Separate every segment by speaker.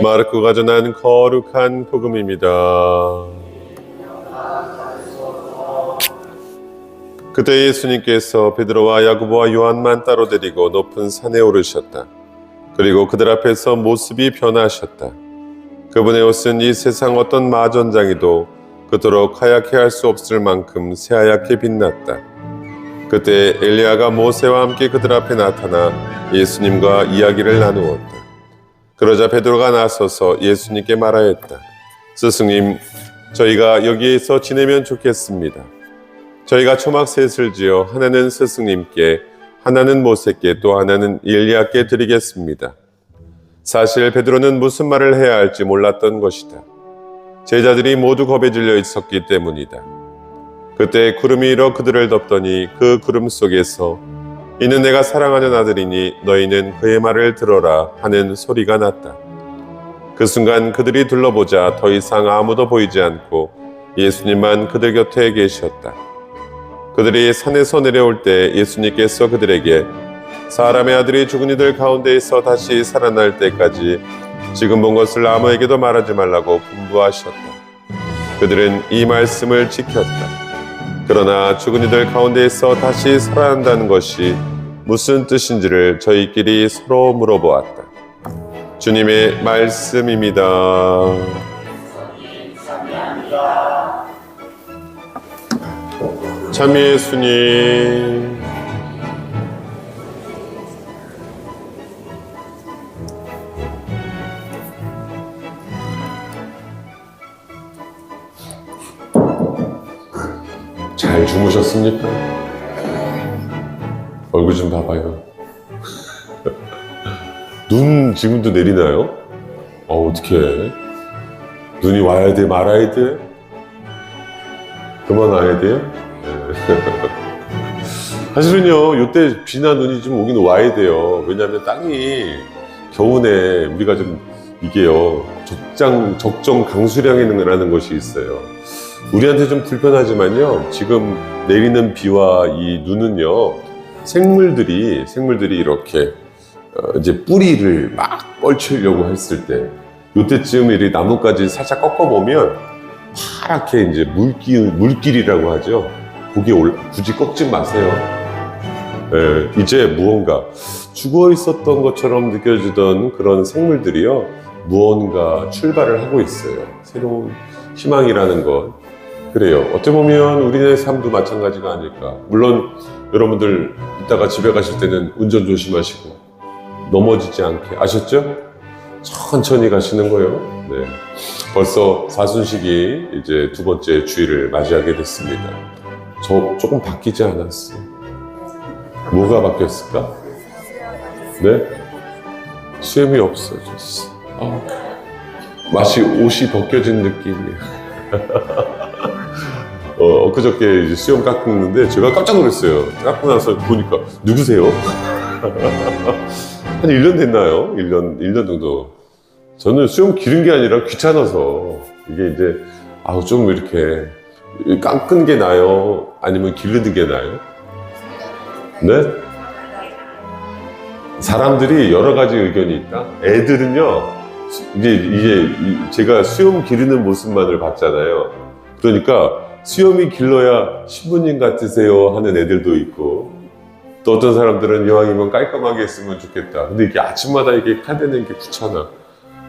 Speaker 1: 마르코가 전한 거룩한 복음입니다. 그때 예수님께서 베드로와 야고보와 요한만 따로 데리고 높은 산에 오르셨다. 그리고 그들 앞에서 모습이 변하셨다. 그분의 옷은 이 세상 어떤 마전장이도 그토록 하얗게 할 수 없을 만큼 새하얗게 빛났다. 그때 엘리야가 모세와 함께 그들 앞에 나타나 예수님과 이야기를 나누었다. 그러자 베드로가 나서서 예수님께 말하였다. 스승님, 저희가 여기에서 지내면 좋겠습니다. 저희가 초막 셋을 지어 하나는 스승님께, 하나는 모세께, 또 하나는 엘리야께 드리겠습니다. 사실 베드로는 무슨 말을 해야 할지 몰랐던 것이다. 제자들이 모두 겁에 질려 있었기 때문이다. 그때 구름이 일어 그들을 덮더니 그 구름 속에서 이는 내가 사랑하는 아들이니 너희는 그의 말을 들어라 하는 소리가 났다. 그 순간 그들이 둘러보자 더 이상 아무도 보이지 않고 예수님만 그들 곁에 계셨다. 그들이 산에서 내려올 때 예수님께서 그들에게 사람의 아들이 죽은 이들 가운데에서 다시 살아날 때까지 지금 본 것을 아무에게도 말하지 말라고 분부하셨다. 그들은 이 말씀을 지켰다. 그러나 죽은 이들 가운데에서 다시 살아난다는 것이 무슨 뜻인지를 저희끼리 서로 물어보았다. 주님의 말씀입니다. 참 예수님. 잘 주무셨습니까? 얼굴 좀 봐봐요. 눈 지금도 내리나요? 어떡해. 눈이 와야 돼, 말아야 돼? 그만 와야 돼요? 네. 사실은요, 요때 비나 눈이 좀 오긴 와야 돼요. 왜냐하면 땅이 겨우내 우리가 좀 이게요, 적정 강수량이라는 것이 있어요. 우리한테 좀 불편하지만요, 지금 내리는 비와 이 눈은요, 생물들이 이렇게 이제 뿌리를 막 뻘치려고 했을 때, 요때쯤 이 나뭇가지 살짝 꺾어보면 파랗게 이제 물길이라고 하죠. 거기에 굳이 꺾지 마세요. 이제 무언가 죽어 있었던 것처럼 느껴지던 그런 생물들이요, 무언가 출발을 하고 있어요. 새로운 희망이라는 것. 그래요. 어찌 보면 우리의 삶도 마찬가지가 아닐까. 물론 여러분들 이따가 집에 가실 때는 운전 조심하시고 넘어지지 않게, 아셨죠? 천천히 가시는 거예요. 네. 벌써 사순식이 이제 두 번째 주일을 맞이하게 됐습니다. 저 조금 바뀌지 않았어. 뭐가 바뀌었을까? 네? 수염이 없어졌어. 마치 옷이 벗겨진 느낌이에요. 엊그저께 이제 수염 깎는데 제가 깜짝 놀랐어요. 깎고 나서 보니까 누구세요? 한 1년 됐나요? 1년 정도. 저는 수염 기른 게 아니라 귀찮아서 이게 이제 좀 이렇게 깎은 게 나아요? 아니면 기르는 게 나아요? 네? 사람들이 여러 가지 의견이 있다. 애들은요, 이제 제가 수염 기르는 모습만을 봤잖아요. 그러니까 수염이 길러야 신부님 같으세요 하는 애들도 있고, 또 어떤 사람들은 이왕이면 깔끔하게 했으면 좋겠다. 근데 이게 아침마다 이게 카대는 게 귀찮아.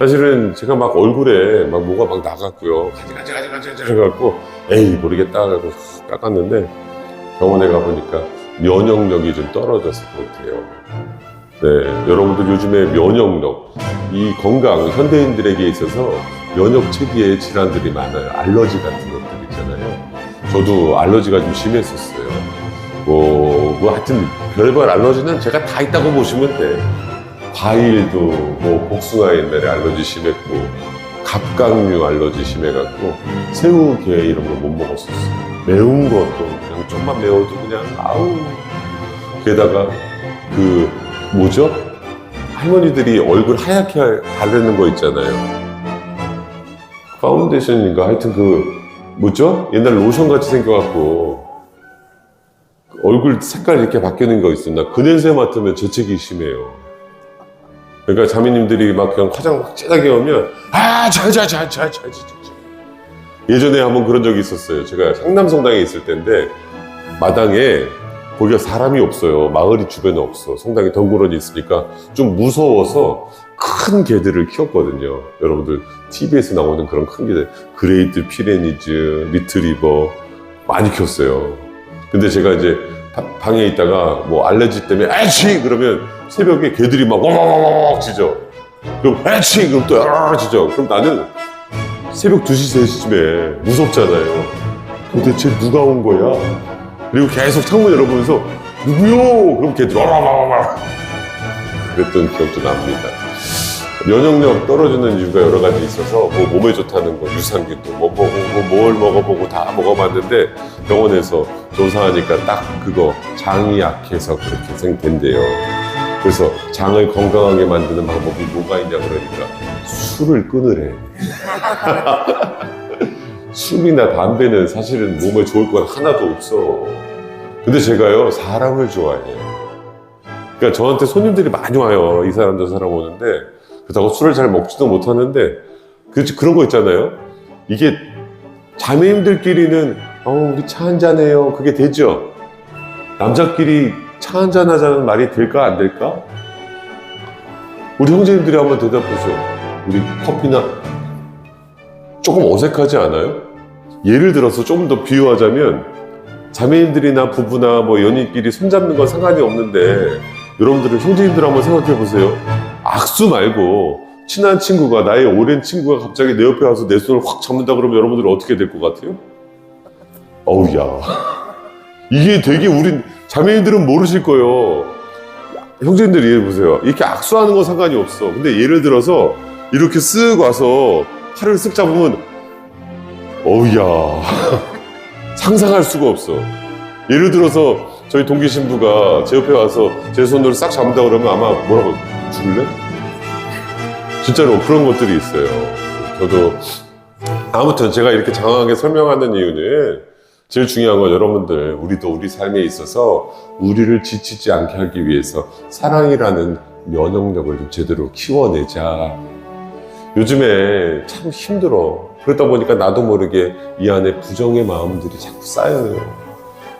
Speaker 1: 사실은 제가 막 얼굴에 막 뭐가 막 나갔고요. 가지가지 해갖고 에이 모르겠다 하고 깎았는데, 병원에 가보니까 면역력이 좀 떨어져서 그렇대요. 네, 여러분들 요즘에 면역력, 이 건강, 현대인들에게 있어서 면역 체계의 질환들이 많아요. 알러지 같은 것들 있잖아요. 저도 알러지가 좀 심했었어요. 하여튼 별별 알러지는 제가 다 있다고 보시면 돼. 과일도 복숭아 옛날에 알러지 심했고, 갑각류 알러지 심해갖고 새우, 게 이런 거 못 먹었었어요. 매운 것도 그냥 좀만 매워도 그냥 게다가 할머니들이 얼굴 하얗게 바르는 거 있잖아요. 파운데이션인가 하여튼 옛날 로션 같이 생겨갖고 얼굴 색깔 이렇게 바뀌는 거 있었나? 그 냄새 맡으면 재채기 심해요. 그러니까 자매님들이 막 그냥 화장 막 진하게 오면 예전에 한번 그런 적이 있었어요. 제가 상남성당에 있을 때인데 마당에 거기가 사람이 없어요. 마을이 주변에 없어. 성당이 덩그러니 있으니까 좀 무서워서 큰 개들을 키웠거든요. 여러분들 TV에서 나오는 그런 큰 개들, 그레이트 피레니즈, 리트리버 많이 키웠어요. 근데 제가 이제 방에 있다가 뭐 알레르기 때문에 에치! 그러면 새벽에 개들이 막 와와와와 짖어. 그럼 에치! 그럼 또 짖어. 그럼 나는 새벽 2시, 3시쯤에 무섭잖아요. 도대체 누가 온 거야? 그리고 계속 창문 열어보면서 누구요? 그럼 걔들 와와와와 그랬던 기억도 납니다. 면역력 떨어지는 이유가 여러 가지 있어서 뭐 몸에 좋다는 거, 유산균도 뭐 먹고 뭘 먹어보고 다 먹어봤는데 병원에서 조사하니까 딱 그거 장이 약해서 그렇게 생긴대요. 그래서 장을 건강하게 만드는 방법이 뭐가 있냐 그러니까 술을 끊으래. 술이나 담배는 사실은 몸에 좋을 건 하나도 없어. 근데 제가요 사람을 좋아해요. 그러니까 저한테 손님들이 많이 와요. 이 사람 저 사람 오는데 그렇다고 술을 잘 먹지도 못하는데 그런 거 있잖아요. 이게 자매님들끼리는 우리 차 한잔해요. 그게 되죠. 남자끼리 차 한잔 하자는 말이 될까 안 될까? 우리 형제님들이 한번 대답해줘. 우리 커피나 조금 어색하지 않아요? 예를 들어서 조금 더 비유하자면 자매님들이나 부부나 뭐 연인끼리 손잡는 건 상관이 없는데 여러분들은 형제님들 한번 생각해 보세요. 악수 말고 친한 친구가 나의 오랜 친구가 갑자기 내 옆에 와서 내 손을 확 잡는다 그러면 여러분들은 어떻게 될 것 같아요? 어우야 이게 되게 우린 자매님들은 모르실 거예요. 형제님들 이해해 보세요. 이렇게 악수하는 건 상관이 없어. 근데 예를 들어서 이렇게 쓱 와서 팔을 쓱 잡으면 어우야 상상할 수가 없어. 예를 들어서 저희 동기 신부가 제 옆에 와서 제 손으로 싹 잡는다 그러면 아마 뭐라고 죽을래? 진짜로 그런 것들이 있어요. 저도 아무튼 제가 이렇게 장황하게 설명하는 이유는 제일 중요한 건 여러분들 우리도 우리 삶에 있어서 우리를 지치지 않게 하기 위해서 사랑이라는 면역력을 좀 제대로 키워내자. 요즘에 참 힘들어. 그러다 보니까 나도 모르게 이 안에 부정의 마음들이 자꾸 쌓여요.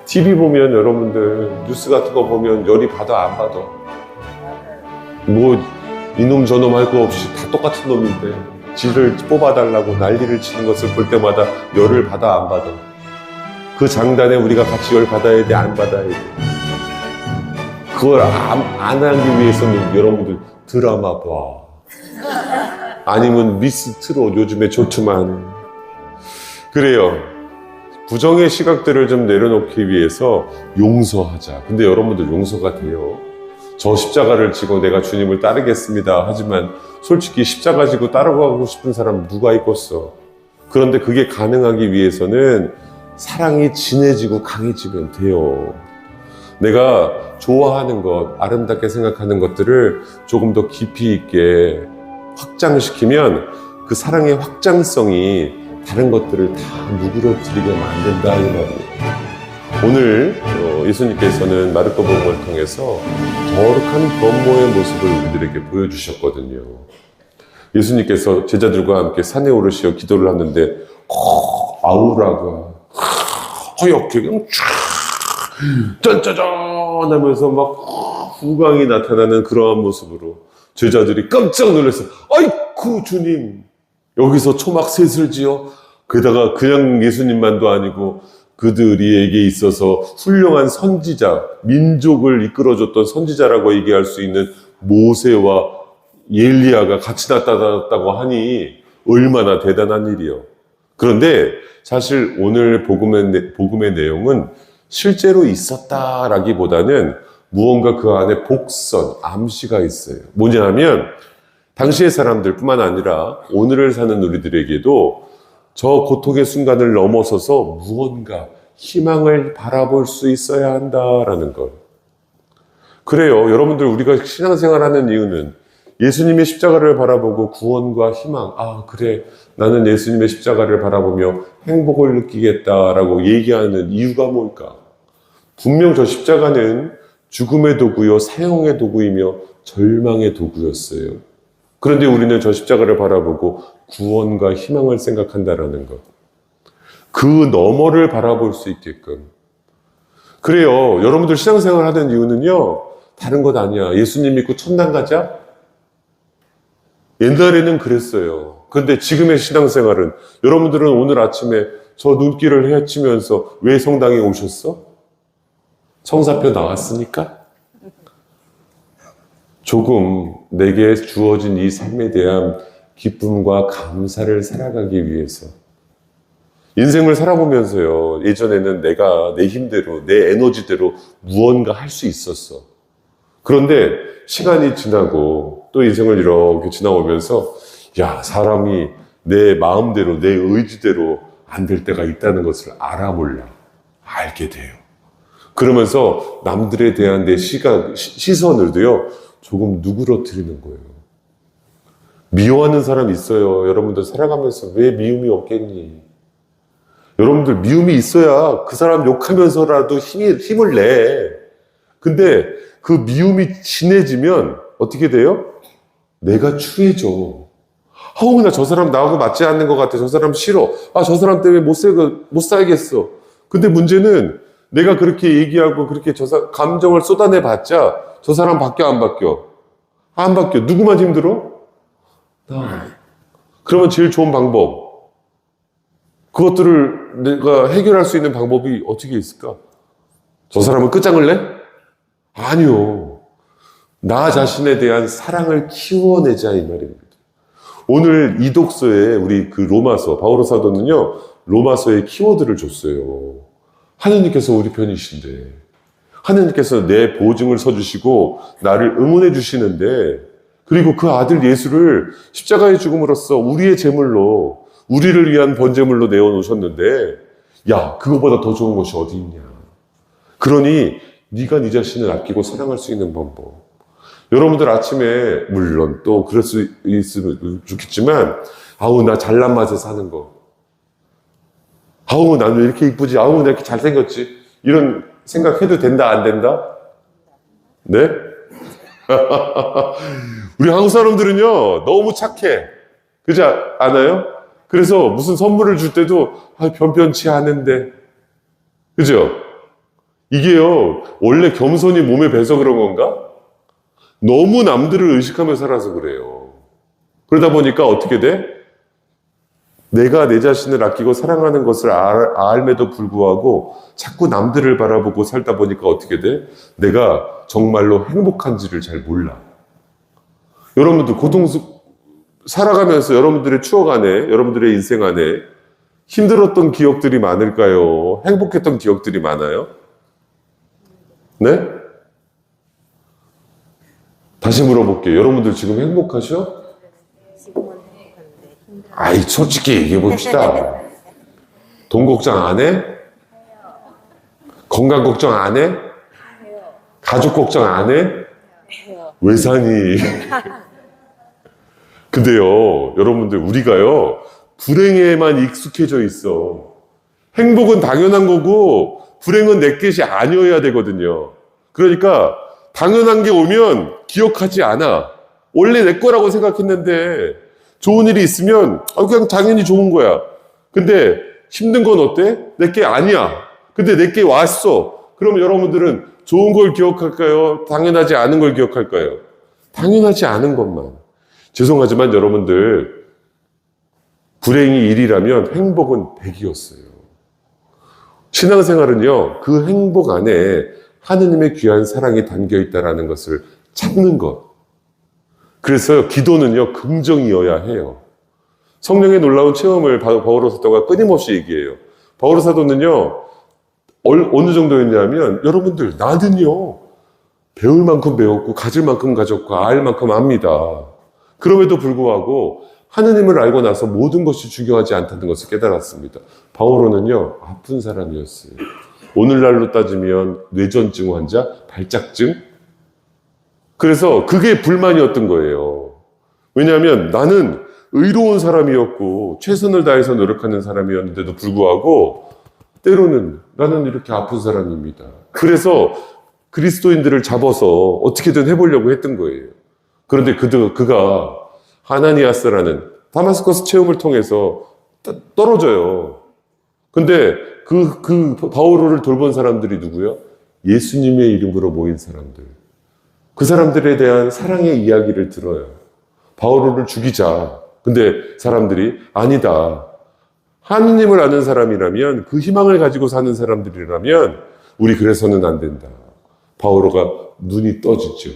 Speaker 1: TV 보면 여러분들 뉴스 같은 거 보면 열이 받아 안 받아? 뭐 이놈 저놈 할 거 없이 다 똑같은 놈인데 지를 뽑아달라고 난리를 치는 것을 볼 때마다 열을 받아 안 받아? 그 장단에 우리가 같이 열 받아야 돼 안 받아야 돼? 그걸 안 하기 위해서는 여러분들 드라마 봐. 아니면 미스트롯 요즘에 좋지만 그래요. 부정의 시각들을 좀 내려놓기 위해서 용서하자. 근데 여러분들 용서가 돼요? 저 십자가를 지고 내가 주님을 따르겠습니다. 하지만 솔직히 십자가 지고 따라가고 싶은 사람 누가 있겠어? 그런데 그게 가능하기 위해서는 사랑이 진해지고 강해지면 돼요. 내가 좋아하는 것, 아름답게 생각하는 것들을 조금 더 깊이 있게 확장시키면 그 사랑의 확장성이 다른 것들을 다 누그러뜨리게 만든다 이 말이에요. 오늘 예수님께서는 마르코복음을 통해서 거룩한 변모의 모습을 우리들에게 보여주셨거든요. 예수님께서 제자들과 함께 산에 오르시어 기도를 하는데 아우라가 허옇게 그냥 짠짜잔 하면서 막 후광이 나타나는 그러한 모습으로 제자들이 깜짝 놀랐어요. 아이쿠 주님 여기서 초막 셋을 지어 게다가 그냥 예수님만도 아니고 그들에게 있어서 훌륭한 선지자, 민족을 이끌어줬던 선지자라고 얘기할 수 있는 모세와 엘리야가 같이 나타났다고 하니 얼마나 대단한 일이요. 그런데 사실 오늘 복음의 내용은 실제로 있었다라기보다는 무언가 그 안에 복선, 암시가 있어요. 뭐냐면 당시의 사람들뿐만 아니라 오늘을 사는 우리들에게도 저 고통의 순간을 넘어서서 무언가 희망을 바라볼 수 있어야 한다라는 것. 그래요. 여러분들 우리가 신앙생활하는 이유는 예수님의 십자가를 바라보고 구원과 희망, 그래 나는 예수님의 십자가를 바라보며 행복을 느끼겠다라고 얘기하는 이유가 뭘까? 분명 저 십자가는 죽음의 도구요, 사형의 도구이며 절망의 도구였어요. 그런데 우리는 저 십자가를 바라보고 구원과 희망을 생각한다라는 것. 그 너머를 바라볼 수 있게끔. 그래요. 여러분들 신앙생활 하는 이유는요, 다른 것 아니야. 예수님 믿고 천당 가자? 옛날에는 그랬어요. 그런데 지금의 신앙생활은, 여러분들은 오늘 아침에 저 눈길을 헤치면서 왜 성당에 오셨어? 성사표 나왔으니까? 조금 내게 주어진 이 삶에 대한 기쁨과 감사를 살아가기 위해서. 인생을 살아보면서요, 예전에는 내가 내 힘대로, 내 에너지대로 무언가 할 수 있었어. 그런데 시간이 지나고 또 인생을 이렇게 지나오면서, 야, 사람이 내 마음대로, 내 의지대로 안 될 때가 있다는 것을 알게 돼요. 그러면서 남들에 대한 내 시선을도요, 조금 누그러뜨리는 거예요. 미워하는 사람 있어요. 여러분들 살아가면서 왜 미움이 없겠니? 여러분들 미움이 있어야 그 사람 욕하면서라도 힘을 내. 근데 그 미움이 진해지면 어떻게 돼요? 내가 추해져. 나 저 사람 나하고 맞지 않는 것 같아. 저 사람 싫어. 저 사람 때문에 못 살겠어. 근데 문제는 내가 그렇게 얘기하고 그렇게 감정을 쏟아내봤자 저 사람 바뀌어, 안 바뀌어? 안 바뀌어. 누구만 힘들어? 나. 그러면 제일 좋은 방법. 그것들을 내가 해결할 수 있는 방법이 어떻게 있을까? 저 사람은 끝장을 내? 아니요. 나 자신에 대한 사랑을 키워내자, 이 말입니다. 오늘 이 독서에 우리 그 로마서, 바오로 사도는요, 로마서의 키워드를 줬어요. 하느님께서 우리 편이신데, 하느님께서 내 보증을 서주시고, 나를 응원해 주시는데, 그리고 그 아들 예수를 십자가의 죽음으로써 우리의 제물로, 우리를 위한 번제물로 내어놓으셨는데, 야, 그거보다 더 좋은 것이 어디 있냐. 그러니, 네가 네 자신을 아끼고 사랑할 수 있는 방법. 여러분들 아침에 물론 또 그럴 수 있으면 좋겠지만 나 잘난 맛에 사는 거, 나는 왜 이렇게 이쁘지, 나 이렇게 잘생겼지, 이런 생각해도 된다, 안 된다? 네? 우리 한국 사람들은요 너무 착해, 그렇지 않아요? 그래서 무슨 선물을 줄 때도 변변치 않은데, 그죠? 이게요 원래 겸손이 몸에 배서 그런 건가? 너무 남들을 의식하며 살아서 그래요. 그러다 보니까 어떻게 돼? 내가 내 자신을 아끼고 사랑하는 것을 알매도 불구하고 자꾸 남들을 바라보고 살다 보니까 어떻게 돼? 내가 정말로 행복한지를 잘 몰라. 여러분들 살아가면서 여러분들의 추억 안에, 여러분들의 인생 안에 힘들었던 기억들이 많을까요? 행복했던 기억들이 많아요? 네? 다시 물어볼게요. 여러분들 지금 행복하셔? 솔직히 얘기해 봅시다. 돈 걱정 안 해? 건강 걱정 안 해? 가족 걱정 안 해? 왜 사니? 근데요, 여러분들, 우리가요, 불행에만 익숙해져 있어. 행복은 당연한 거고, 불행은 내 것이 아니어야 되거든요. 그러니까, 당연한 게 오면 기억하지 않아. 원래 내 거라고 생각했는데 좋은 일이 있으면 그냥 당연히 좋은 거야. 근데 힘든 건 어때? 내 게 아니야. 근데 내 게 왔어. 그럼 여러분들은 좋은 걸 기억할까요? 당연하지 않은 걸 기억할까요? 당연하지 않은 것만. 죄송하지만 여러분들, 불행이 1이라면 행복은 100이었어요. 신앙생활은요, 그 행복 안에 하느님의 귀한 사랑이 담겨있다는 것을 찾는 것. 그래서 기도는요, 긍정이어야 해요. 성령의 놀라운 체험을 바오로 사도가 끊임없이 얘기해요. 바오로 사도는요, 어느 정도였냐면, 여러분들, 나는요, 배울 만큼 배웠고, 가질 만큼 가졌고, 알 만큼 압니다. 그럼에도 불구하고, 하느님을 알고 나서 모든 것이 중요하지 않다는 것을 깨달았습니다. 바오로는요, 아픈 사람이었어요. 오늘날로 따지면 뇌전증 환자, 발작증. 그래서 그게 불만이었던 거예요. 왜냐하면 나는 의로운 사람이었고 최선을 다해서 노력하는 사람이었는데도 불구하고 때로는 나는 이렇게 아픈 사람입니다. 그래서 그리스도인들을 잡아서 어떻게든 해보려고 했던 거예요. 그런데 그가 하나니아스라는 다마스커스 체험을 통해서 떨어져요. 근데 그 바오로를 돌본 사람들이 누구요? 예수님의 이름으로 모인 사람들. 그 사람들에 대한 사랑의 이야기를 들어요. 바오로를 죽이자. 근데 사람들이 아니다. 하느님을 아는 사람이라면, 그 희망을 가지고 사는 사람들이라면 우리 그래서는 안 된다. 바오로가 눈이 떠지죠.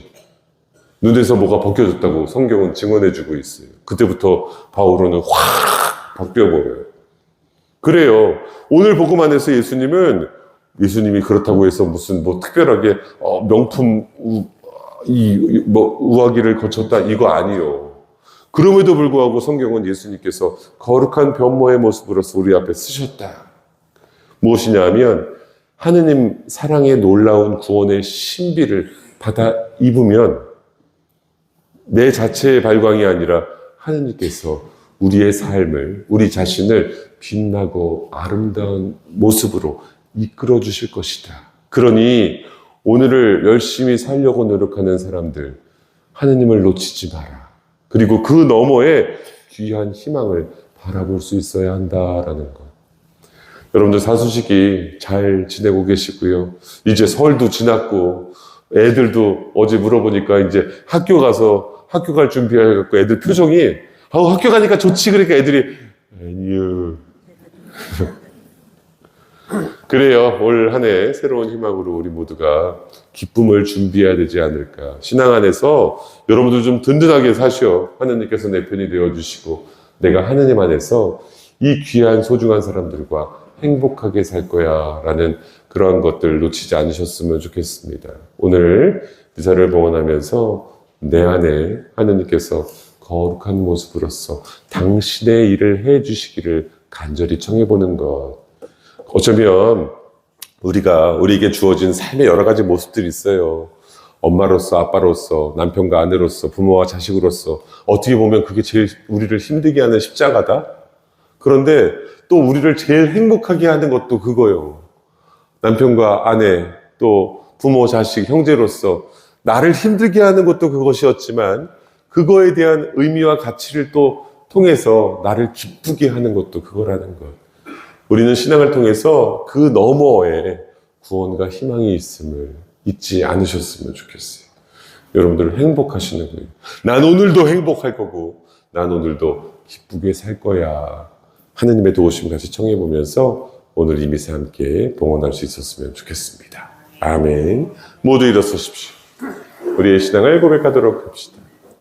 Speaker 1: 눈에서 뭐가 벗겨졌다고 성경은 증언해주고 있어요. 그때부터 바오로는 확 바뀌어버려요. 그래요. 오늘 복음 안에서 예수님이 그렇다고 해서 무슨 특별하게 명품 우아기를 거쳤다 이거 아니요. 그럼에도 불구하고 성경은 예수님께서 거룩한 변모의 모습으로서 우리 앞에 쓰셨다. 무엇이냐면 하느님 사랑의 놀라운 구원의 신비를 받아 입으면 내 자체의 발광이 아니라 하느님께서 우리의 삶을, 우리 자신을 빛나고 아름다운 모습으로 이끌어 주실 것이다. 그러니 오늘을 열심히 살려고 노력하는 사람들, 하느님을 놓치지 마라. 그리고 그 너머에 귀한 희망을 바라볼 수 있어야 한다라는 것. 여러분들 사수식이 잘 지내고 계시고요. 이제 설도 지났고 애들도 어제 물어보니까 이제 학교 갈 준비해갖고 애들 표정이 학교 가니까 좋지. 그러니까 애들이 아니요. 그래요. 올 한 해 새로운 희망으로 우리 모두가 기쁨을 준비해야 되지 않을까. 신앙 안에서 여러분들 좀 든든하게 사셔. 하느님께서 내 편이 되어주시고 내가 하느님 안에서 이 귀한 소중한 사람들과 행복하게 살 거야 라는 그러한 것들 놓치지 않으셨으면 좋겠습니다. 오늘 미사를 봉헌하면서 내 안에 하느님께서 거룩한 모습으로서 당신의 일을 해주시기를 간절히 청해보는 것. 어쩌면 우리에게 주어진 삶의 여러 가지 모습들이 있어요. 엄마로서, 아빠로서, 남편과 아내로서, 부모와 자식으로서 어떻게 보면 그게 제일 우리를 힘들게 하는 십자가다? 그런데 또 우리를 제일 행복하게 하는 것도 그거예요. 남편과 아내, 또 부모, 자식, 형제로서 나를 힘들게 하는 것도 그것이었지만 그거에 대한 의미와 가치를 또 통해서 나를 기쁘게 하는 것도 그거라는 것. 우리는 신앙을 통해서 그 너머에 구원과 희망이 있음을 잊지 않으셨으면 좋겠어요. 여러분들 행복하시는 거예요. 난 오늘도 행복할 거고 난 오늘도 기쁘게 살 거야. 하느님의 도우심 같이 청해보면서 오늘 이 미사 함께 봉헌할 수 있었으면 좋겠습니다. 아멘. 모두 일어서십시오. 우리의 신앙을 고백하도록 합시다.